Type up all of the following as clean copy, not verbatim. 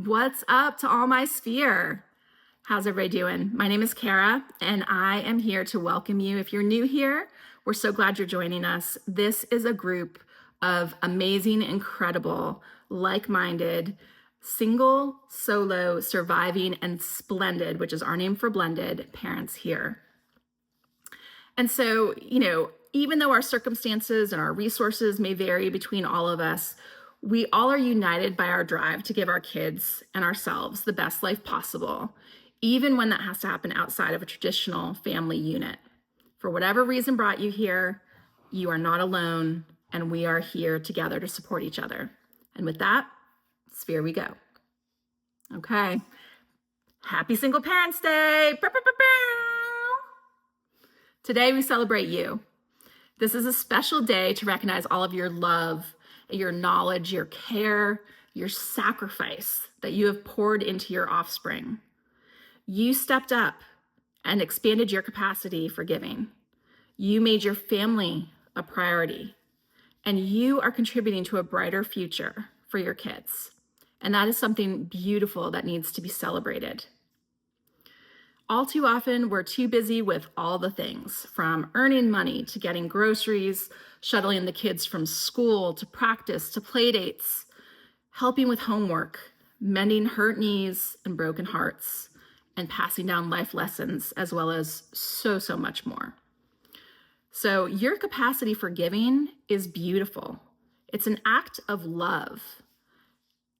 What's up to all my sphere? How's everybody doing? My name is Kara, and I am here to welcome you. If you're new here, we're so glad you're joining us. This is a group of amazing, incredible, like-minded, single, solo, surviving, and splendid, which is our name for blended, parents here. And so, even though our circumstances and our resources may vary between all of us, we all are united by our drive to give our kids and ourselves the best life possible, even when that has to happen outside of a traditional family unit. For whatever reason brought you here, you are not alone, and we are here together to support each other. And with that, sphere we go. Okay. Happy Single Parents Day. Today we celebrate you. This is a special day to recognize all of your love, your knowledge, your care, your sacrifice that you have poured into your offspring. You stepped up and expanded your capacity for giving. You made your family a priority, and you are contributing to a brighter future for your kids. And that is something beautiful that needs to be celebrated. All too often, we're too busy with all the things, from earning money to getting groceries, shuttling the kids from school to practice to play dates, helping with homework, mending hurt knees and broken hearts, and passing down life lessons, as well as so much more. So your capacity for giving is beautiful. It's an act of love.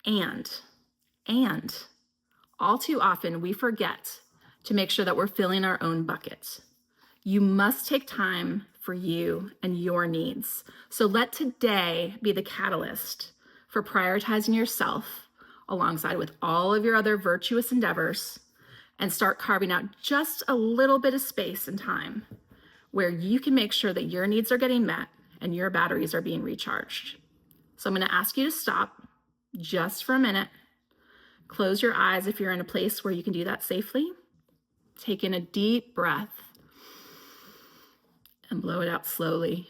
And all too often, we forget to make sure that we're filling our own bucket. You must take time for you and your needs. So let today be the catalyst for prioritizing yourself alongside with all of your other virtuous endeavors, and start carving out just a little bit of space and time where you can make sure that your needs are getting met and your batteries are being recharged. So I'm going to ask you to stop just for a minute. Close your eyes if you're in a place where you can do that safely. Take in a deep breath and blow it out slowly.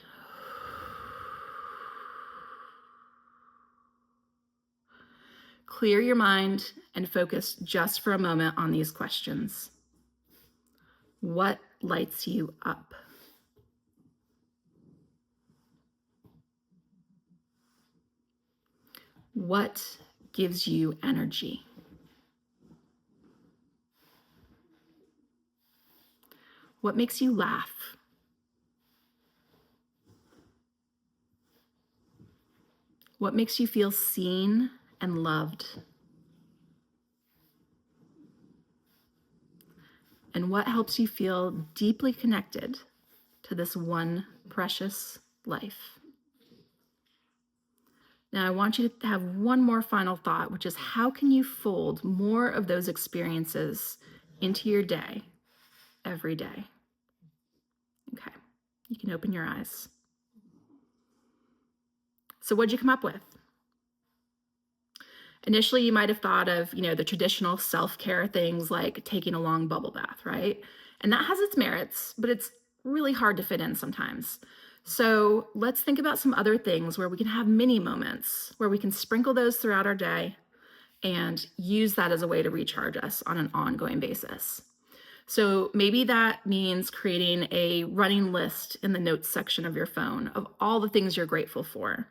Clear your mind and focus just for a moment on these questions. What lights you up? What gives you energy? What makes you laugh? What makes you feel seen and loved? And what helps you feel deeply connected to this one precious life? Now, I want you to have one more final thought, which is how can you fold more of those experiences into your day every day? Okay, you can open your eyes. So what'd you come up with? Initially, you might have thought of, the traditional self-care things like taking a long bubble bath, right? And that has its merits, but it's really hard to fit in sometimes. So let's think about some other things where we can have mini moments, where we can sprinkle those throughout our day and use that as a way to recharge us on an ongoing basis. So maybe that means creating a running list in the notes section of your phone of all the things you're grateful for.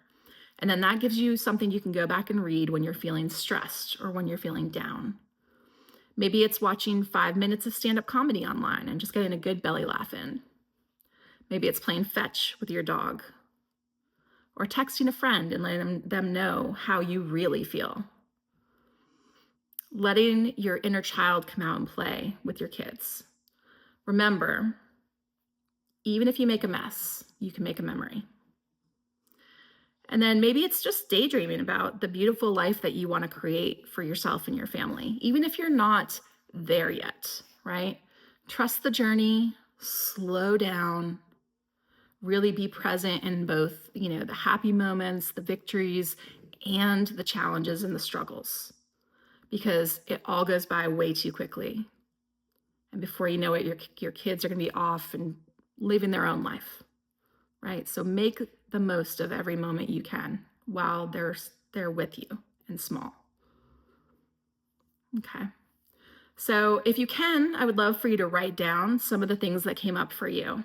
And then that gives you something you can go back and read when you're feeling stressed or when you're feeling down. Maybe it's watching 5 minutes of stand-up comedy online and just getting a good belly laugh in. Maybe it's playing fetch with your dog, or texting a friend and letting them know how you really feel. Letting your inner child come out and play with your kids. Remember, even if you make a mess, you can make a memory. And then maybe it's just daydreaming about the beautiful life that you want to create for yourself and your family, even if you're not there yet, right? Trust the journey, slow down, really be present in both, the happy moments, the victories, and the challenges and the struggles, because it all goes by way too quickly. And before you know it, your kids are going to be off and living their own life, right? So make the most of every moment you can while they're with you and small. Okay. So if you can, I would love for you to write down some of the things that came up for you.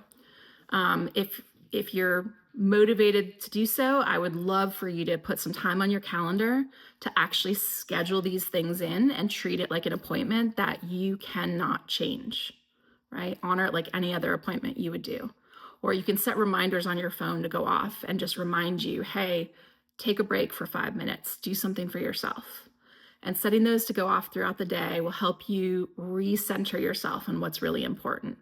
If you're motivated to do so, I would love for you to put some time on your calendar to actually schedule these things in and treat it like an appointment that you cannot change, right? Honor it like any other appointment you would do. Or you can set reminders on your phone to go off and just remind you, hey, take a break for 5 minutes, do something for yourself. And setting those to go off throughout the day will help you recenter yourself on what's really important.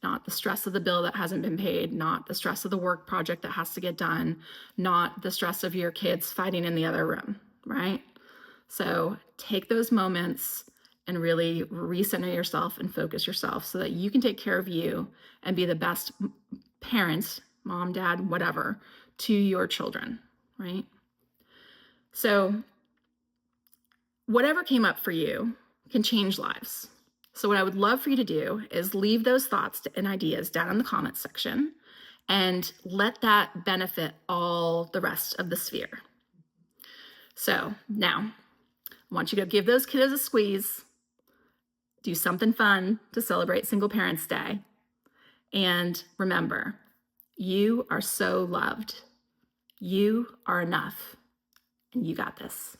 Not the stress of the bill that hasn't been paid, not the stress of the work project that has to get done, not the stress of your kids fighting in the other room, right? So take those moments and really recenter yourself and focus yourself so that you can take care of you and be the best parent, mom, dad, whatever, to your children, right? So whatever came up for you can change lives. So what I would love for you to do is leave those thoughts and ideas down in the comments section and let that benefit all the rest of the sphere. So now I want you to give those kiddos a squeeze, do something fun to celebrate Single Parents Day. And remember, you are so loved. You are enough, and you got this.